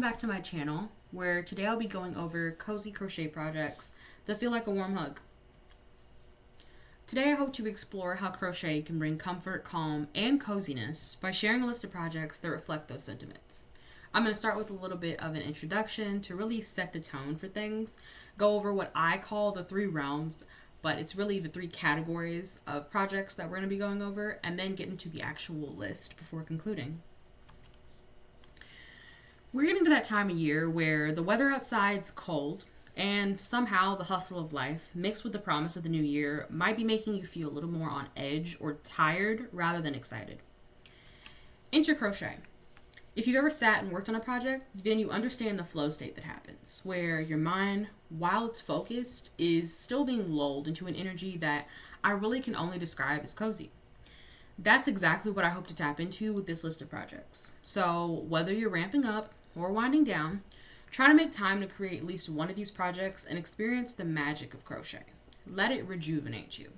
back to my channel, where today I'll be going over cozy crochet projects that feel like a warm hug. Today I hope to explore how crochet can bring comfort, calm, and coziness by sharing a list of projects that reflect those sentiments. I'm going to start with a little bit of an introduction to really set the tone for things, go over what I call the three realms, but it's really the three categories of projects that we're going to be going over, and then get into the actual list before concluding. We're getting to that time of year where the weather outside's cold, and somehow the hustle of life, mixed with the promise of the new year, might be making you feel a little more on edge or tired rather than excited. Enter crochet. If you've ever sat and worked on a project, then you understand the flow state that happens, where your mind, while it's focused, is still being lulled into an energy that I really can only describe as cozy. That's exactly what I hope to tap into with this list of projects. So whether you're ramping up or winding down, try to make time to create at least one of these projects and experience the magic of crochet. Let it rejuvenate you.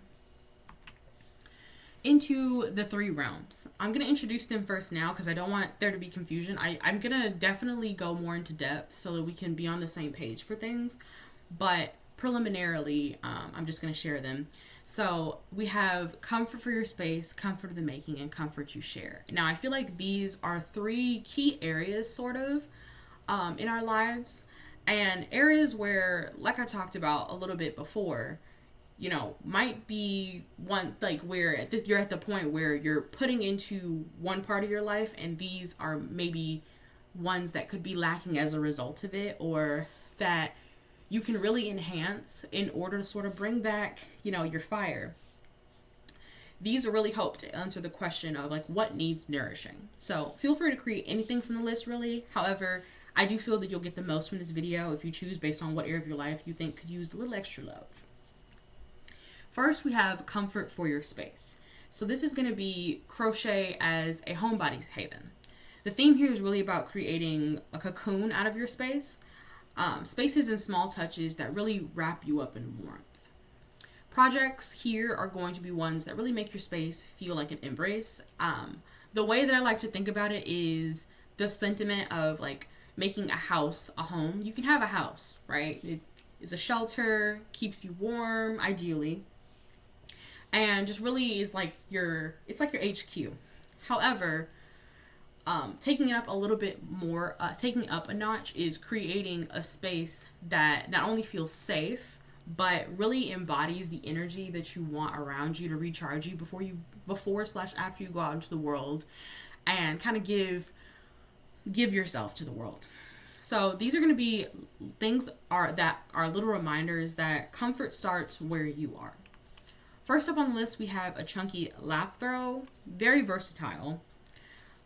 Into the three realms. I'm going to introduce them first now because I don't want there to be confusion. I'm going to definitely go more into depth so that we can be on the same page for things. But preliminarily, I'm just going to share them. So we have comfort for your space, comfort of the making, and comfort you share. Now, I feel like these are three key areas, sort of, in our lives, and areas where, like I talked about a little bit before, you know, might be one, like where you're at the point where you're putting into one part of your life, and these are maybe ones that could be lacking as a result of it, or that you can really enhance in order to sort of bring back, you know, your fire. These are really hope to answer the question of like what needs nourishing. So feel free to create anything from the list, really. However, I do feel that you'll get the most from this video if you choose based on what area of your life you think could use a little extra love. First, we have comfort for your space. So this is going to be crochet as a homebody haven. The theme here is really about creating a cocoon out of your space. Spaces and small touches that really wrap you up in warmth. Projects here are going to be ones that really make your space feel like an embrace. The way that I like to think about it is the sentiment of like making a house a home. You can have a house, right? It is a shelter, keeps you warm, ideally, and just really is like it's like your HQ. However, taking it up a little bit more, taking it up a notch is creating a space that not only feels safe, but really embodies the energy that you want around you to recharge you before/after you go out into the world and kind of give yourself to the world. So these are going to be things that are little reminders that comfort starts where you are. First up on the list, we have a chunky lap throw, very versatile.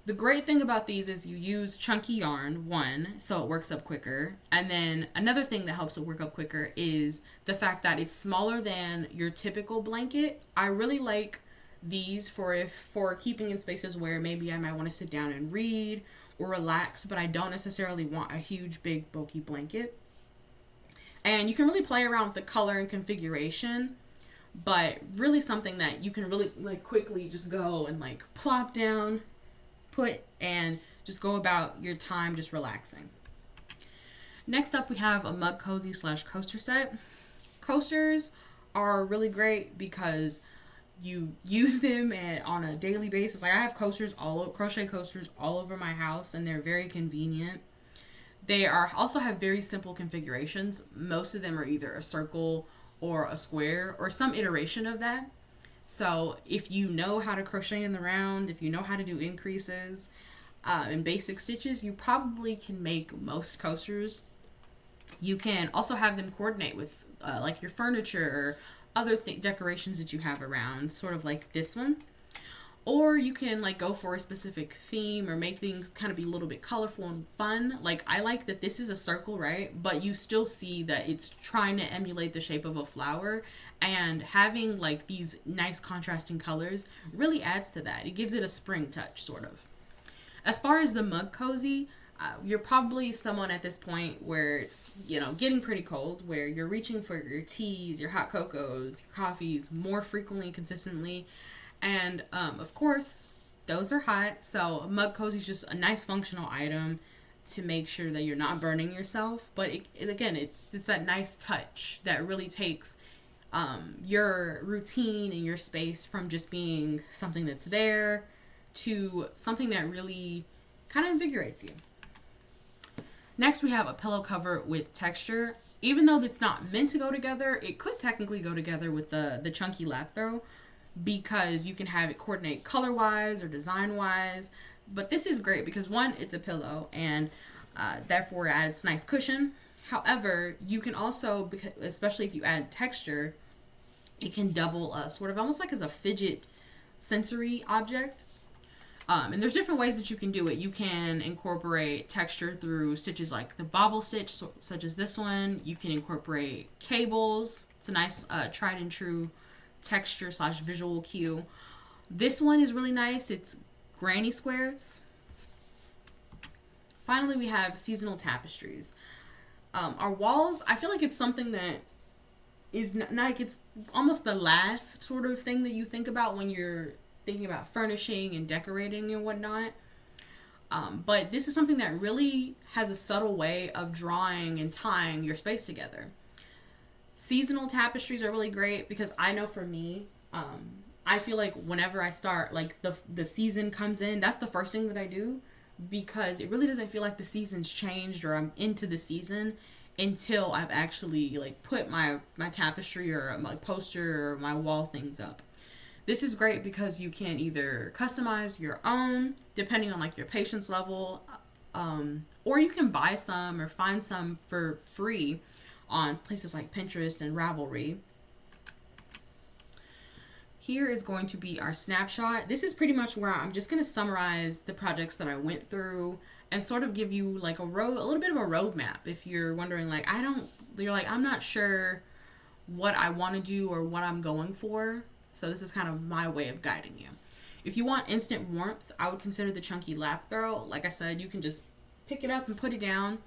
The great thing about these is you use chunky yarn, one, so it works up quicker. And then another thing that helps it work up quicker is the fact that it's smaller than your typical blanket. I really like these for keeping in spaces where maybe I might want to sit down and read or relax, but I don't necessarily want a huge, big, bulky blanket. And you can really play around with the color and configuration, but really something that you can really like quickly just go and like plop down, and just go about your time just relaxing. Next up, we have a mug cozy / coaster set. Coasters are really great because you use them on a daily basis. Like I have crochet coasters all over my house, and they're very convenient. They also have very simple configurations. Most of them are either a circle or a square or some iteration of that. So if you know how to crochet in the round, if you know how to do increases and basic stitches, you probably can make most coasters. You can also have them coordinate with like your furniture or other decorations that you have around, sort of like this one. Or you can like go for a specific theme or make things kind of be a little bit colorful and fun. Like I like that this is a circle, right? But you still see that it's trying to emulate the shape of a flower, and having like these nice contrasting colors really adds to that. It gives it a spring touch, sort of. As far as the mug cozy, you're probably someone at this point where it's, you know, getting pretty cold, where you're reaching for your teas, your hot cocos, your coffees more frequently and consistently. And of course, those are hot. So a mug cozy is just a nice functional item to make sure that you're not burning yourself. But again, it's that nice touch that really takes your routine and your space from just being something that's there to something that really kind of invigorates you. Next, we have a pillow cover with texture. Even though it's not meant to go together, it could technically go together with the chunky lap throw, because you can have it coordinate color-wise or design-wise. But this is great because, one, it's a pillow, and therefore it adds nice cushion. However, you can also, especially if you add texture, it can double sort of almost like as a fidget sensory object. And there's different ways that you can do it. You can incorporate texture through stitches like the bobble stitch, such as this one. You can incorporate cables. It's a nice tried and true texture / visual cue. This one is really nice. It's granny squares. Finally, we have seasonal tapestries. Our walls, I feel like it's something that is like, it's almost the last sort of thing that you think about when you're thinking about furnishing and decorating and whatnot. But this is something that really has a subtle way of drawing and tying your space together. Seasonal tapestries are really great because I know for me, I feel like whenever I start, like the season comes in, that's the first thing that I do, because it really doesn't feel like the season's changed or I'm into the season until I've actually like put my tapestry or my poster or my wall things up. This is great because you can either customize your own depending on like your patience level, or you can buy some or find some for free on places like Pinterest and Ravelry. Here is going to be our snapshot. This is pretty much where I'm just going to summarize the projects that I went through and sort of give you like a little bit of a roadmap. If you're wondering, like, I'm not sure what I want to do or what I'm going for. So this is kind of my way of guiding you. If you want instant warmth, I would consider the chunky lap throw. Like I said, you can just pick it up and put it down,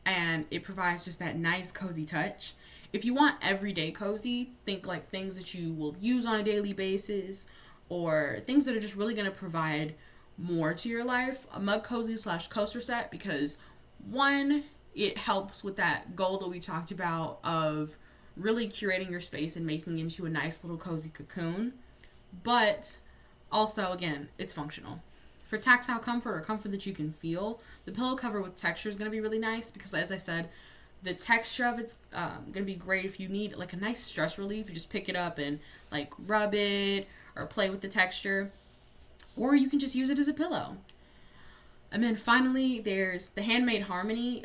and it provides just that nice cozy touch. If you want everyday cozy, think like things that you will use on a daily basis or things that are just really going to provide more to your life. A mug cozy / coaster set, because one, it helps with that goal that we talked about of really curating your space and making it into a nice little cozy cocoon. But also, again, it's functional. For tactile comfort or comfort that you can feel, the pillow cover with texture is going to be really nice because, as I said, the texture of it's going to be great if you need like a nice stress relief. You just pick it up and like rub it or play with the texture, or you can just use it as a pillow. And then finally, there's the handmade harmony.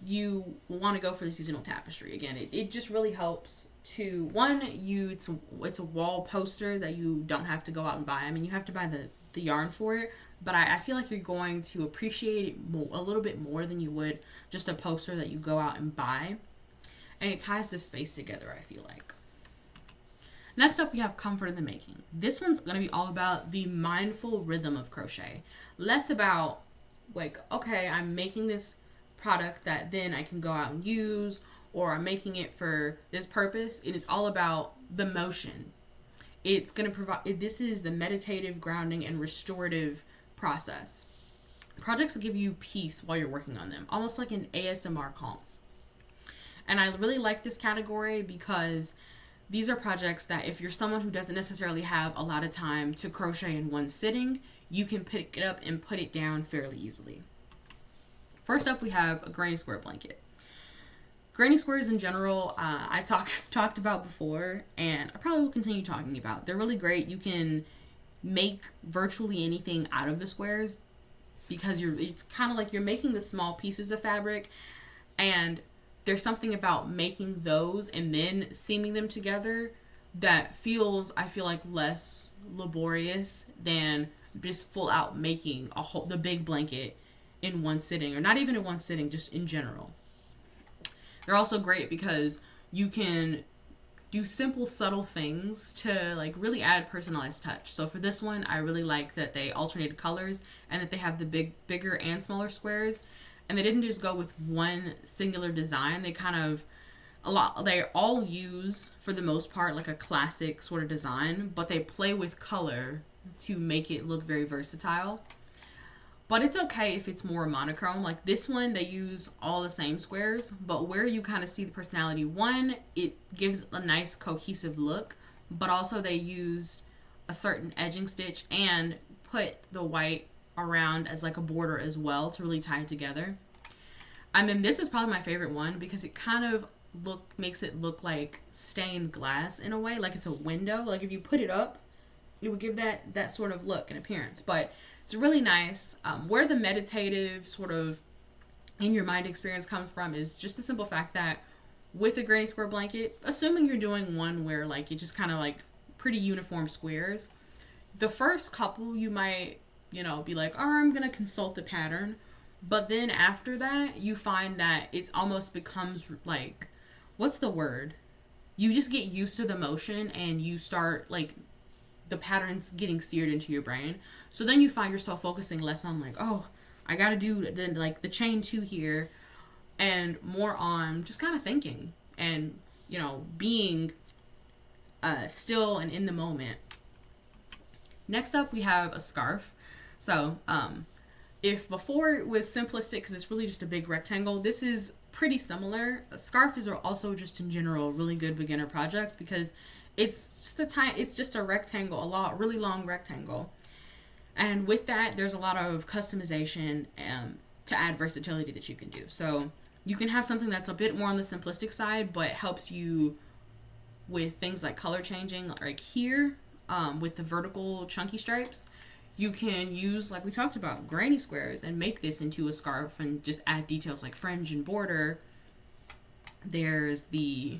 You want to go for the seasonal tapestry. Again, it just really helps to, one, it's a wall poster that you don't have to go out and buy. I mean, you have to buy the yarn for it, but I feel like you're going to appreciate it a little bit more than you would just a poster that you go out and buy. And it ties the space together, I feel like. Next up, we have comfort in the making. This one's going to be all about the mindful rhythm of crochet. Less about like, okay, I'm making this product that then I can go out and use, or I'm making it for this purpose, and it's all about the motion. It's going to provide, this is the meditative, grounding, and restorative process. Projects will give you peace while you're working on them, almost like an ASMR calm. And I really like this category because these are projects that if you're someone who doesn't necessarily have a lot of time to crochet in one sitting, you can pick it up and put it down fairly easily. First up, we have a granny square blanket. Granny squares in general, I talked about before, and I probably will continue talking about. They're really great. You can make virtually anything out of the squares because it's kind of like you're making the small pieces of fabric, and there's something about making those and then seaming them together that feels, I feel like, less laborious than just full out making the big blanket in one sitting, or not even in one sitting, just in general. They're also great because you can do simple, subtle things to like really add personalized touch. So for this one, I really like that they alternated colors and that they have the bigger and smaller squares, and they didn't just go with one singular design. They all use, for the most part, like a classic sort of design, but they play with color to make it look very versatile. But it's okay if it's more monochrome. Like this one, they use all the same squares, but where you kind of see the personality, one, it gives a nice cohesive look, but also they used a certain edging stitch and put the white around as like a border as well to really tie it together. And then this is probably my favorite one because it kind of makes it look like stained glass in a way, like it's a window. Like if you put it up, it would give that sort of look and appearance. But it's really nice. Where the meditative sort of in your mind experience comes from is just the simple fact that with a granny square blanket, assuming you're doing one where like it just kind of like pretty uniform squares, the first couple you might, you know, be like, oh, I'm gonna consult the pattern. But then after that, you find that it almost becomes like, what's the word? You just get used to the motion and you start like the patterns getting seared into your brain. So then you find yourself focusing less on like, oh, I gotta do the chain 2 here, and more on just kind of thinking and, you know, being still and in the moment. Next up, we have a scarf. So if before it was simplistic because it's really just a big rectangle, this is pretty similar. A scarf is also just in general really good beginner projects because it's just a rectangle, really long rectangle. And with that, there's a lot of customization to add versatility that you can do. So you can have something that's a bit more on the simplistic side, but helps you with things like color changing. Like here, with the vertical chunky stripes, you can use, like we talked about, granny squares and make this into a scarf and just add details like fringe and border. There's the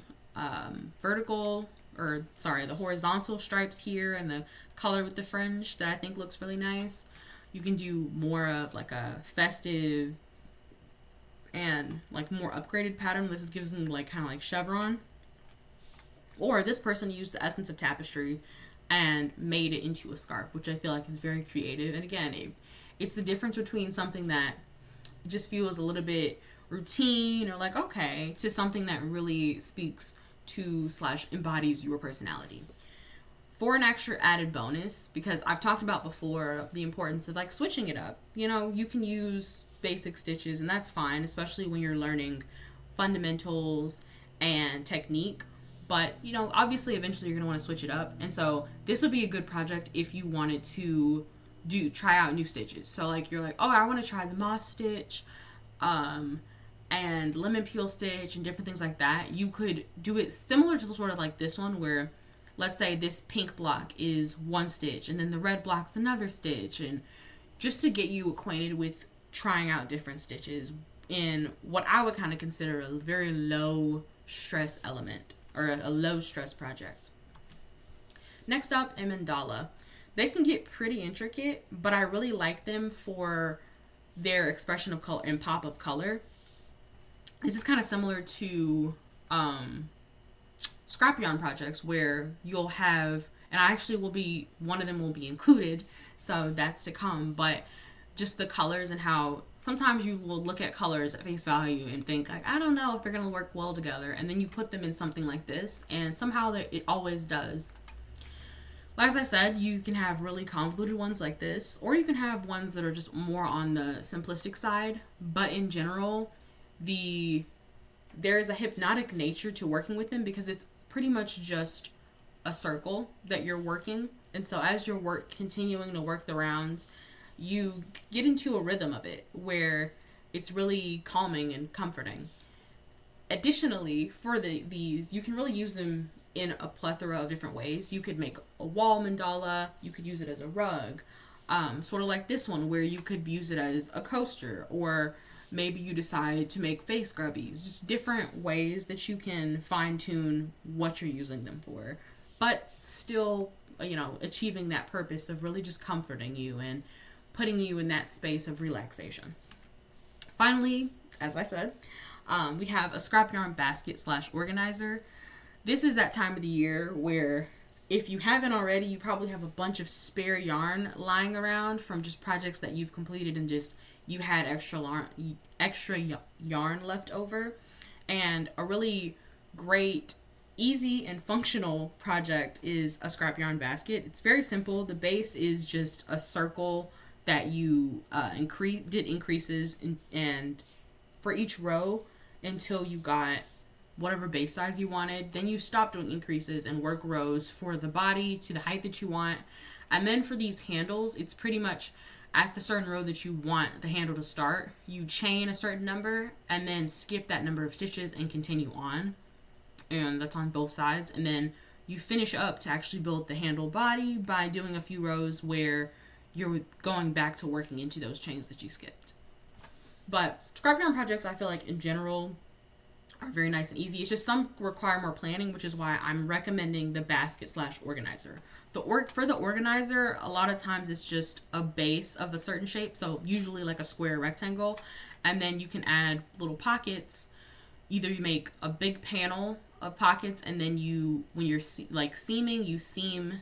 the horizontal stripes here and the color with the fringe that I think looks really nice. You can do more of like a festive and like more upgraded pattern. This gives them like kind of like chevron. Or this person used the essence of tapestry and made it into a scarf, which I feel like is very creative. And again, it's the difference between something that just feels a little bit routine or like okay to something that really speaks to / embodies your personality. For an extra added bonus, because I've talked about before the importance of like switching it up. You know, you can use basic stitches and that's fine, especially when you're learning fundamentals and technique. But, you know, obviously eventually you're going to want to switch it up. And so this would be a good project if you wanted to try out new stitches. So like you're like, oh, I want to try the moss stitch and lemon peel stitch and different things like that. You could do it similar to sort of like this one where let's say this pink block is one stitch and then the red block is another stitch, and just to get you acquainted with trying out different stitches in what I would kind of consider a very low stress element or a low stress project. Next up, mandala. They can get pretty intricate, but I really like them for their expression of color and pop of color. This is kind of similar to scrap yarn projects where you'll have, and I actually one of them will be included, so that's to come, but just the colors and how sometimes you will look at colors at face value and think like, I don't know if they're going to work well together, and then you put them in something like this and somehow it always does. As I said, you can have really convoluted ones like this, or you can have ones that are just more on the simplistic side, but in general there is a hypnotic nature to working with them because it's pretty much just a circle that you're working. And so as you're continuing to work the rounds, you get into a rhythm of it where it's really calming and comforting. Additionally, for these, you can really use them in a plethora of different ways. You could make a wall mandala, you could use it as a rug, sort of like this one where you could use it as a coaster, or maybe you decide to make face grubbies. Just different ways that you can fine-tune what you're using them for, but still, you know, achieving that purpose of really just comforting you and putting you in that space of relaxation. Finally, as I said, we have a scrap yarn basket / organizer. This is that time of the year where if you haven't already, you probably have a bunch of spare yarn lying around from just projects that you've completed and just you had extra yarn left over. And a really great, easy, and functional project is a scrap yarn basket. It's very simple. The base is just a circle that you did increases and for each row until you got whatever base size you wanted. Then you stop doing increases and work rows for the body to the height that you want. And then for these handles, it's pretty much at the certain row that you want the handle to start, you chain a certain number and then skip that number of stitches and continue on. And that's on both sides. And then you finish up to actually build the handle body by doing a few rows where you're going back to working into those chains that you skipped. But scrap yarn projects, I feel like in general, are very nice and easy. It's just some require more planning, which is why I'm recommending the basket/organizer. For the organizer, a lot of times it's just a base of a certain shape, so usually like a square rectangle, and then you can add little pockets. Either you make a big panel of pockets, and then when you're seaming, you seam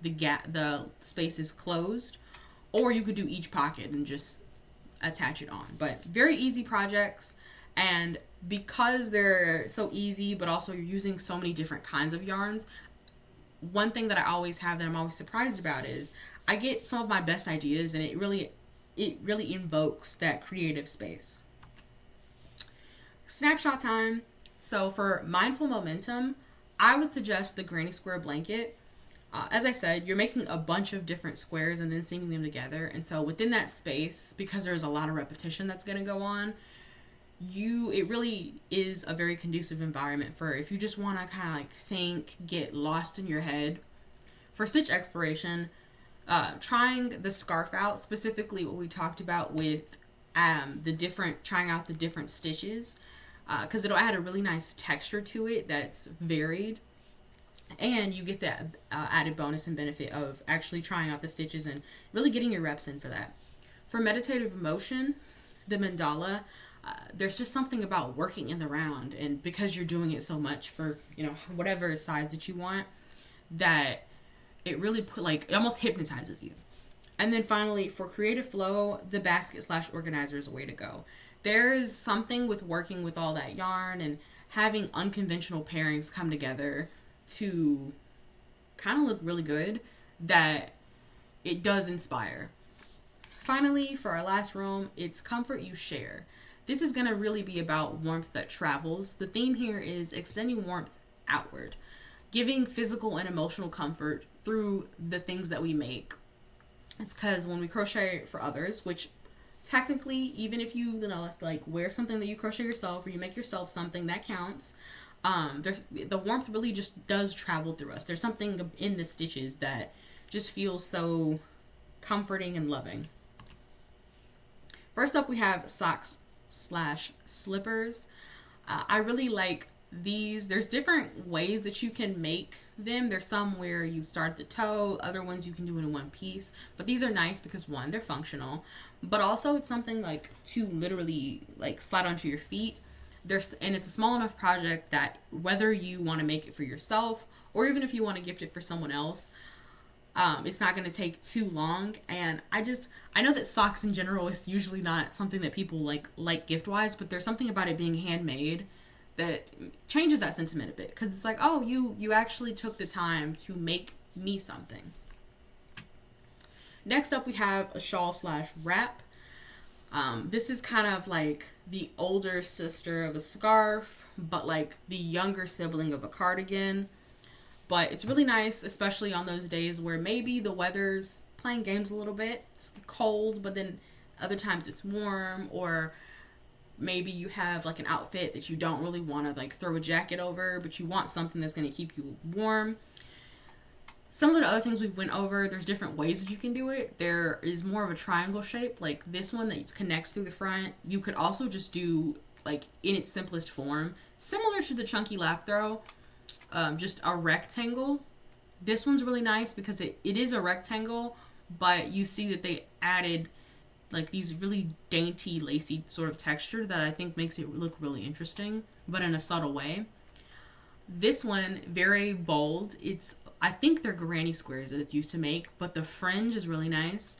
the spaces closed, or you could do each pocket and just attach it on. But very easy projects, and because they're so easy, but also you're using so many different kinds of yarns, one thing that I always have that I'm always surprised about is I get some of my best ideas, and it really invokes that creative space. Snapshot time. So for mindful momentum, I would suggest the granny square blanket. As I said, you're making a bunch of different squares and then seaming them together, and so within that space, because there's a lot of repetition that's going to go on, it really is a very conducive environment for if you just want to kind of like think, get lost in your head. For stitch exploration, trying the scarf out, specifically what we talked about with trying out the different stitches, because it'll add a really nice texture to it that's varied, and you get that added bonus and benefit of actually trying out the stitches and really getting your reps in for that. For meditative motion, the mandala, there's just something about working in the round, and because you're doing it so much for whatever size that you want, that it really it almost hypnotizes you. And then finally, for creative flow, the basket/organizer is a way to go. There is something with working with all that yarn and having unconventional pairings come together to kind of look really good that it does inspire. Finally, for our last room, it's comfort you share. This is going to really be about warmth that travels. The theme here is extending warmth outward, giving physical and emotional comfort through the things that we make. It's because when we crochet for others, which technically, even if you wear something that you crochet yourself or you make yourself something, that counts. The warmth really just does travel through us. There's something in the stitches that just feels so comforting and loving. First up, we have socks/slippers. I really like these. There's different ways that you can make them. There's some where you start at the toe, other ones you can do it in one piece, but these are nice because one, they're functional, but also it's something to literally slide onto your feet. And it's a small enough project that whether you want to make it for yourself or even if you want to gift it for someone else, it's not going to take too long. And I know that socks in general is usually not something that people like gift-wise, but there's something about it being handmade that changes that sentiment a bit. Because it's like, oh, you actually took the time to make me something. Next up, we have a shawl/wrap. This is kind of like the older sister of a scarf, but the younger sibling of a cardigan. But it's really nice, especially on those days where maybe the weather's playing games a little bit. It's cold, but then other times it's warm, or maybe you have an outfit that you don't really want to throw a jacket over, but you want something that's going to keep you warm. Similar to other things we've went over, there's different ways that you can do it. There is more of a triangle shape, like this one that connects through the front. You could also just do in its simplest form, similar to the chunky lap throw. Just a rectangle. This one's really nice because it is a rectangle, but you see that they added these really dainty, lacy sort of texture that I think makes it look really interesting, but in a subtle way. This one, very bold. I think they're granny squares that it's used to make, but the fringe is really nice.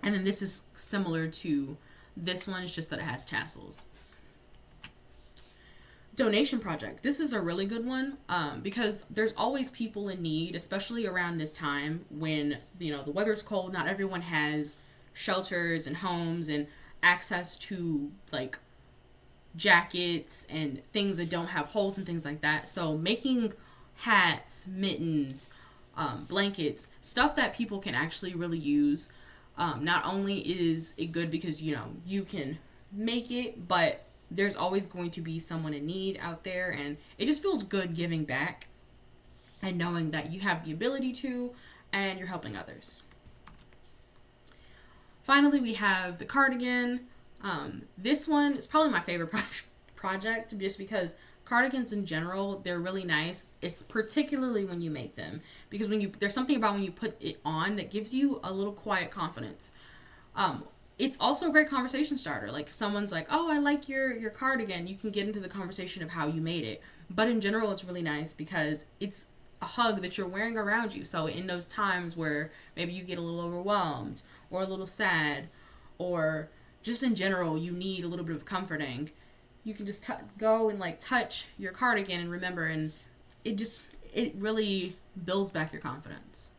And then this is similar to this one, it's just that it has tassels. Donation project. This is a really good one because there's always people in need, especially around this time when the weather's cold. Not everyone has shelters and homes and access to like jackets and things that don't have holes and things like that. So making hats, mittens, blankets, stuff that people can actually really use. Not only is it good because, you know, you can make it, but there's always going to be someone in need out there, and it just feels good giving back and knowing that you have the ability to and you're helping others. Finally, we have the cardigan. This one is probably my favorite project just because cardigans in general, they're really nice. It's particularly when you make them, because there's something about when you put it on that gives you a little quiet confidence. It's also a great conversation starter. Like if someone's like, oh, I like your cardigan, you can get into the conversation of how you made it. But in general, it's really nice because it's a hug that you're wearing around you. So in those times where maybe you get a little overwhelmed or a little sad, or just in general you need a little bit of comforting, you can just go and like touch your cardigan and remember, and it really builds back your confidence.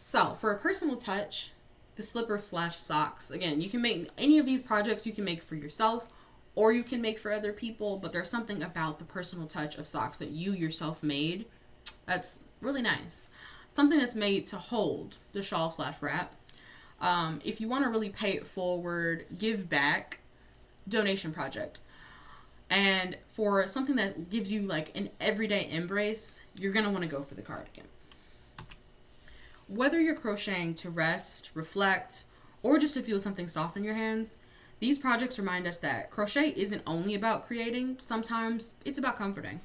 So for a personal touch, the slipper/socks. Again, you can make any of these projects, you can make for yourself or you can make for other people, but there's something about the personal touch of socks that you yourself made that's really nice. Something that's made to hold the shawl/wrap. If you want to really pay it forward, give back, donation project. And for something that gives you like an everyday embrace, you're going to want to go for the cardigan. Whether you're crocheting to rest, reflect, or just to feel something soft in your hands, these projects remind us that crochet isn't only about creating, sometimes it's about comforting.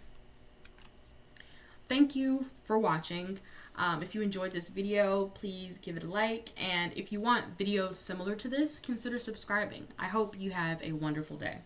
Thank you for watching. If you enjoyed this video, please give it a like, and if you want videos similar to this, consider subscribing. I hope you have a wonderful day.